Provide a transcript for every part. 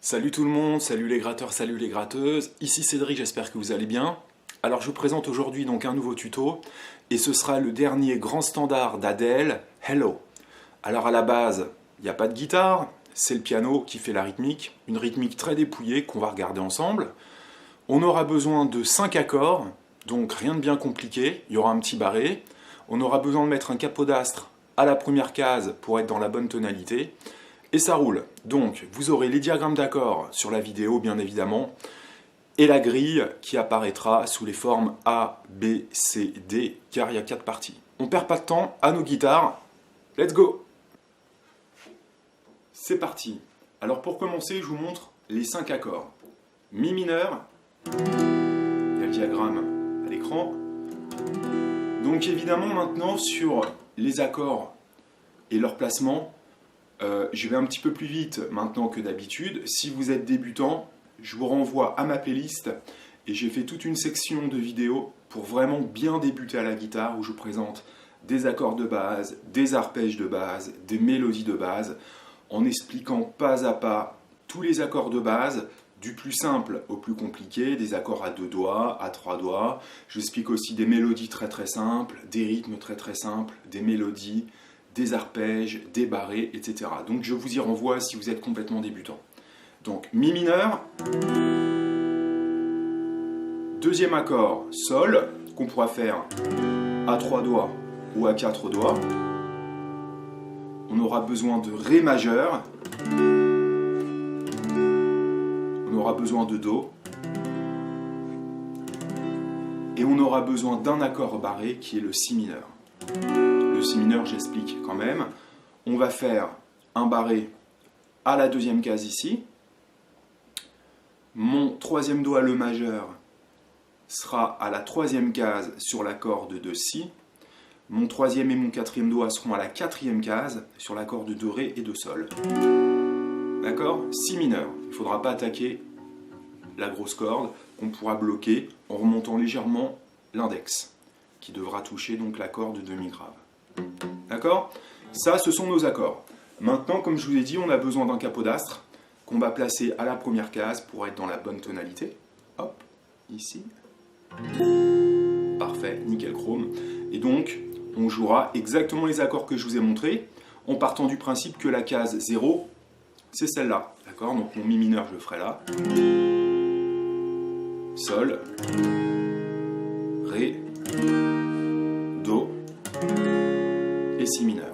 Salut tout le monde, salut les gratteurs, salut les gratteuses, ici Cédric, j'espère que vous allez bien. Alors je vous présente aujourd'hui donc un nouveau tuto, et ce sera le dernier grand standard d'Adele, Hello. Alors à la base, il n'y a pas de guitare, c'est le piano qui fait la rythmique, une rythmique très dépouillée qu'on va regarder ensemble. On aura besoin de 5 accords, donc rien de bien compliqué, il y aura un petit barré. On aura besoin de mettre un capodastre à la première case pour être dans la bonne tonalité. Et ça roule. Donc, vous aurez les diagrammes d'accords sur la vidéo, bien évidemment, et la grille qui apparaîtra sous les formes A, B, C, D, car il y a 4 parties. On ne perd pas de temps, à nos guitares, let's go! C'est parti. Alors pour commencer, je vous montre les 5 accords. Mi mineur, il y a le diagramme à l'écran. Donc évidemment, maintenant, sur les accords et leur placement, je vais un petit peu plus vite maintenant que d'habitude. Si vous êtes débutant, je vous renvoie à ma playlist et j'ai fait toute une section de vidéos pour vraiment bien débuter à la guitare où je vous présente des accords de base, des arpèges de base, des mélodies de base, en expliquant pas à pas tous les accords de base, du plus simple au plus compliqué, des accords à 2 doigts, à 3 doigts. J'explique aussi des mélodies très très simples, des rythmes très très simples, des mélodies, des arpèges, des barrés, etc. Donc je vous y renvoie si vous êtes complètement débutant. Donc mi mineur, deuxième accord, sol, qu'on pourra faire à 3 doigts ou à 4 doigts. On aura besoin de ré majeur, on aura besoin de do, et on aura besoin d'un accord barré qui est le si mineur. Le si mineur, j'explique quand même. On va faire un barré à la deuxième case ici. Mon troisième doigt, le majeur, sera à la troisième case sur l'accord de si. Mon troisième et mon quatrième doigt seront à la quatrième case sur l'accord de ré et de sol. D'accord? Si mineur. Il ne faudra pas attaquer la grosse corde qu'on pourra bloquer en remontant légèrement l'index, qui devra toucher donc la corde de mi grave. D'accord? Ça, ce sont nos accords. Maintenant, comme je vous ai dit, on a besoin d'un capodastre qu'on va placer à la première case pour être dans la bonne tonalité. Hop, ici. Parfait, nickel chrome. Et donc, on jouera exactement les accords que je vous ai montrés, en partant du principe que la case 0, c'est celle-là. D'accord? Donc mon mi mineur, je le ferai là. Sol, ré, do, et si mineur.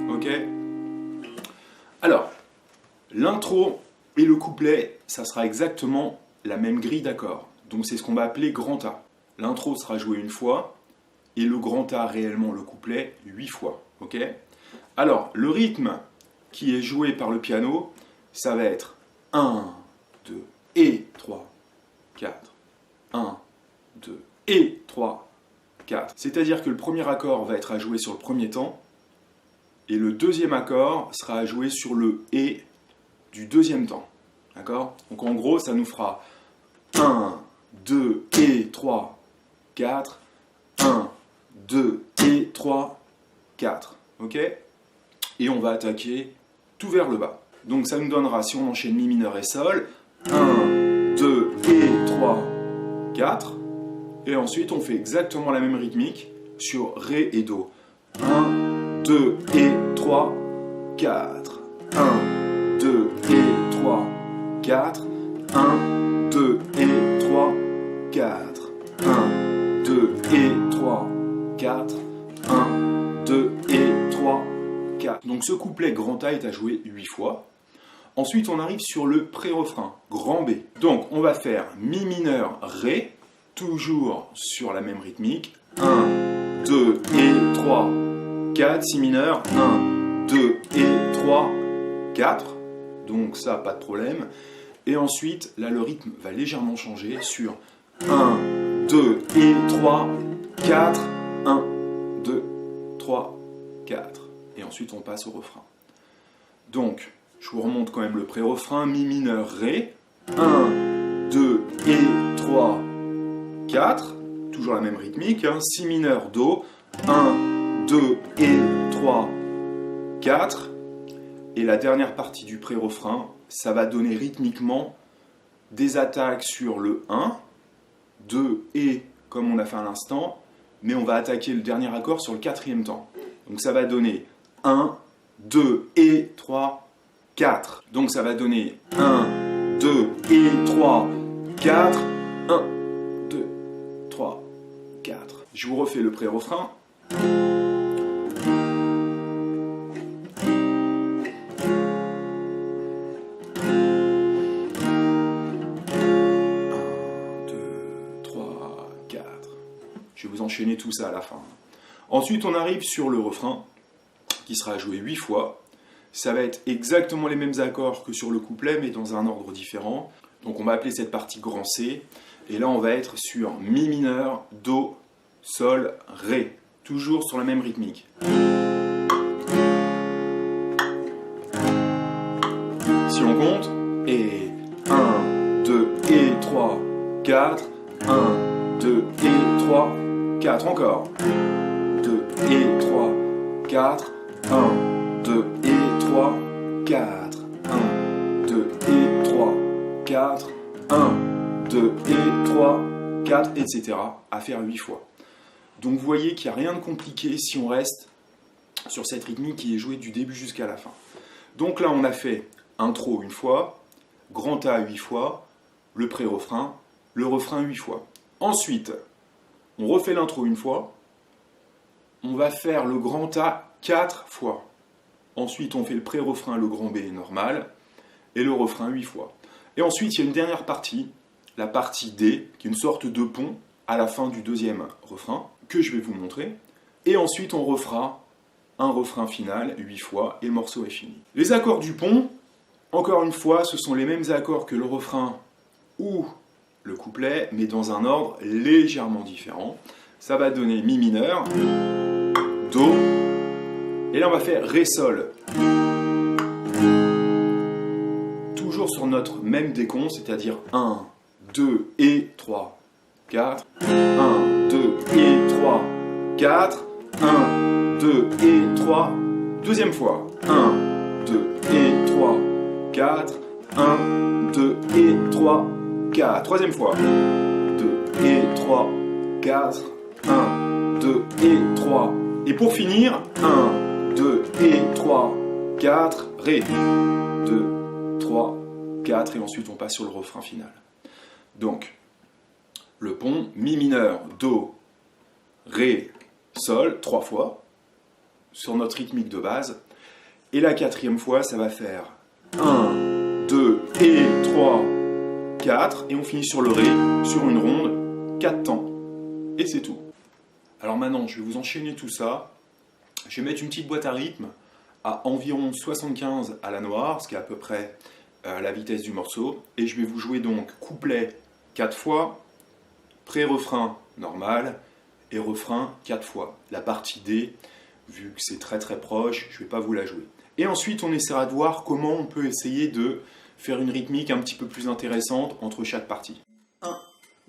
Ok? Alors, l'intro et le couplet, ça sera exactement la même grille d'accords. Donc c'est ce qu'on va appeler grand A. L'intro sera joué une fois, et le grand A, réellement le couplet, 8 fois. Ok? Alors, le rythme qui est joué par le piano, ça va être 1, 2, et 3, 4. 1, 2, et 3, 4. C'est-à-dire que le premier accord va être à jouer sur le premier temps, et le deuxième accord sera à jouer sur le et du deuxième temps. D'accord? Donc en gros, ça nous fera 1, 2, et 3, 4, 1, 2, et 3, 4. Ok? Et on va attaquer tout vers le bas. Donc ça nous donnera, si on enchaîne mi mineur et sol, 1, 2, et 3, 4. Et ensuite, on fait exactement la même rythmique sur ré et do. 1, 2, et 3, 4. 1, 2, et 3, 4. 1, 2, et 3, 4. 1, 2, et 3, 4. 1, 2, et 3, 4. Donc ce couplet grand A est à jouer 8 fois. Ensuite, on arrive sur le pré-refrain, grand B. Donc, on va faire mi mineur, ré, toujours sur la même rythmique. 1, 2, et 3, 4, si mineur. 1, 2, et 3, 4. Donc ça, pas de problème. Et ensuite, là, le rythme va légèrement changer sur 1, 2, et 3, 4. 1, 2, 3, 4. Et ensuite, on passe au refrain. Donc, je vous remonte quand même le pré-refrain. Mi mineur, ré. 1, 2, et 3, 4. Toujours la même rythmique. Si mineur, do. 1, 2, et 3, 4. Et la dernière partie du pré-refrain, ça va donner rythmiquement des attaques sur le 1, 2 et, comme on a fait à l'instant, mais on va attaquer le dernier accord sur le 4e temps. Donc ça va donner 1, 2 et 3, 4. Donc ça va donner 1, 2 et 3, 4, 1, 2, 3, 4. Je vous refais le pré-refrain. 1, 2, 3, 4. Je vais vous enchaîner tout ça à la fin. Ensuite, on arrive sur le refrain, qui sera joué 8 fois. Ça va être exactement les mêmes accords que sur le couplet, mais dans un ordre différent. Donc on va appeler cette partie grand C. Et là, on va être sur Mi mineur, Do, Sol, Ré. Toujours sur la même rythmique. Si on compte, et 1, 2 et 3, 4, 1, 2 et 3, 4, encore. 2 et 3, 4, 1, 2 et 3, 4, 1, 2 et 3, 4, 1, 2 et 3, 4, etc. à faire 8 fois. Donc vous voyez qu'il n'y a rien de compliqué si on reste sur cette rythmique qui est jouée du début jusqu'à la fin. Donc là on a fait intro 1 fois, grand A 8 fois, le pré-refrain, le refrain 8 fois. Ensuite, on refait l'intro 1 fois, on va faire le grand A 4 fois. Ensuite, on fait le pré-refrain, le grand B normal, et le refrain 8 fois. Et ensuite, il y a une dernière partie, la partie D, qui est une sorte de pont à la fin du deuxième refrain, que je vais vous montrer. Et ensuite, on refera un refrain final 8 fois, et le morceau est fini. Les accords du pont, encore une fois, ce sont les mêmes accords que le refrain ou le couplet, mais dans un ordre légèrement différent. Ça va donner Mi mineur, Do, et là on va faire Ré Sol. Toujours sur notre même décompte, c'est-à-dire 1, 2 et 3, 4, 1, 2 et 3, 4, 1, 2 et 3, deuxième fois, 1, 2 et 3, 4, 1, 2 et 3, 4, troisième fois, 2 et 3, 4, 1, 2 et 3, et pour finir, 1, 2 et 3, 4, Ré, 2, 3, 4, et ensuite on passe sur le refrain final. Donc, le pont, Mi mineur, Do, Ré, Sol, 3 fois, sur notre rythmique de base, et la 4e fois, ça va faire 1, 2 et 3, 4, et on finit sur le Ré, sur une ronde, 4 temps, et c'est tout. Alors maintenant, je vais vous enchaîner tout ça. Je vais mettre une petite boîte à rythme à environ 75 à la noire, ce qui est à peu près la vitesse du morceau. Et je vais vous jouer donc couplet 4 fois, pré-refrain normal et refrain 4 fois. La partie D, vu que c'est très très proche, je ne vais pas vous la jouer. Et ensuite, on essaiera de voir comment on peut essayer de faire une rythmique un petit peu plus intéressante entre chaque partie. 1,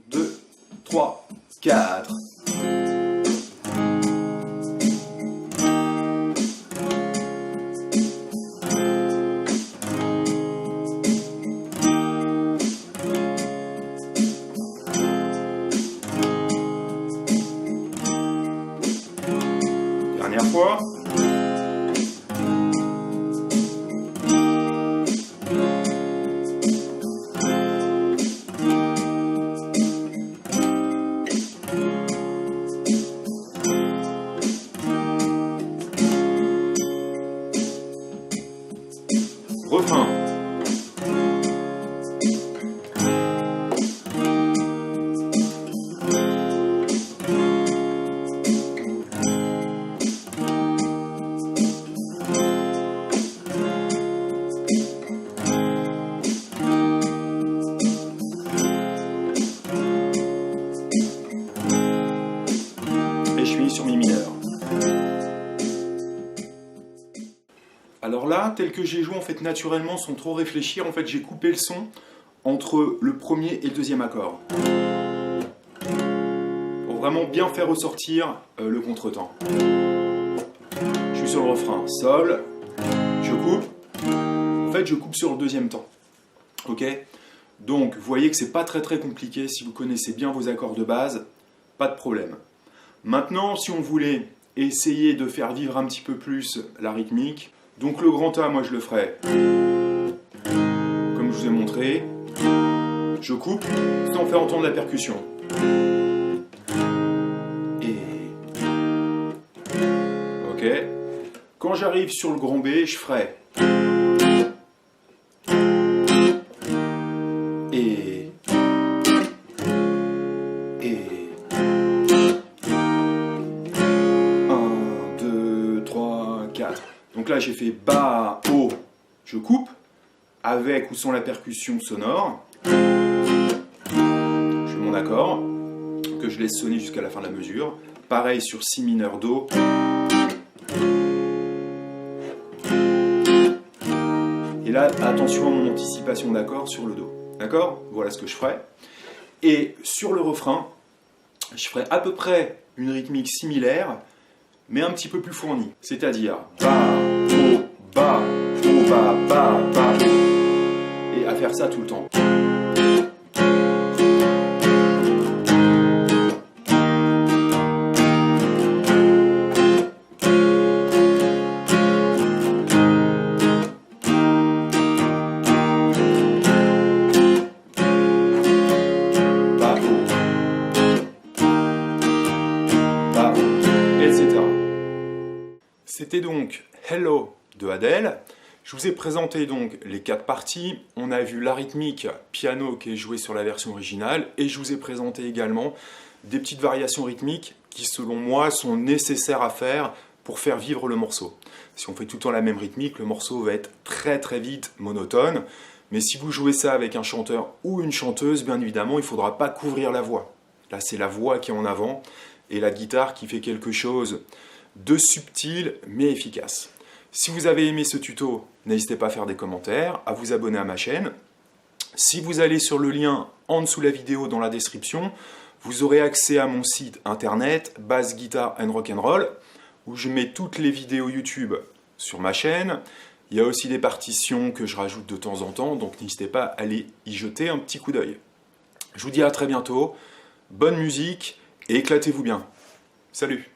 2, 3, 4... Dernière fois. Refrain. Et je finis sur Mi mineur. Alors là, tel que j'ai joué en fait naturellement, sans trop réfléchir, en fait j'ai coupé le son entre le premier et le deuxième accord. Pour vraiment bien faire ressortir le contretemps. Je suis sur le refrain, Sol, je coupe. En fait je coupe sur le deuxième temps. Ok? Donc, vous voyez que c'est pas très compliqué. Si vous connaissez bien vos accords de base, pas de problème. Maintenant, si on voulait essayer de faire vivre un petit peu plus la rythmique, donc le grand A, moi je le ferai comme je vous ai montré. Je coupe sans faire entendre la percussion. Et... ok. Quand j'arrive sur le grand B, je ferai... et... 1, 2, 3, 4. Donc là, j'ai fait Bas, Haut, je coupe, avec ou sans la percussion sonore. Je fais mon accord, que je laisse sonner jusqu'à la fin de la mesure. Pareil sur Si mineur, Do. Et là, attention à mon anticipation d'accord sur le Do. D'accord? Voilà ce que je ferai. Et sur le refrain, je ferai à peu près une rythmique similaire, mais un petit peu plus fournie. C'est-à-dire Bas, Haut, Bas, Haut, Bas, Bas, Bas. Et à faire ça tout le temps. C'était donc Hello de Adele. Je vous ai présenté donc les 4 parties. On a vu la rythmique piano qui est jouée sur la version originale et je vous ai présenté également des petites variations rythmiques qui selon moi sont nécessaires à faire pour faire vivre le morceau. Si on fait tout le temps la même rythmique, le morceau va être très vite monotone. Mais si vous jouez ça avec un chanteur ou une chanteuse, bien évidemment, il ne faudra pas couvrir la voix. Là, c'est la voix qui est en avant et la guitare qui fait quelque chose de subtil mais efficace. Si vous avez aimé ce tuto, n'hésitez pas à faire des commentaires, à vous abonner à ma chaîne. Si vous allez sur le lien en dessous de la vidéo dans la description, vous aurez accès à mon site internet Bass Guitar and Rock'n'Roll où je mets toutes les vidéos YouTube sur ma chaîne. Il y a aussi des partitions que je rajoute de temps en temps, donc n'hésitez pas à aller y jeter un petit coup d'œil. Je vous dis à très bientôt, bonne musique et éclatez-vous bien. Salut!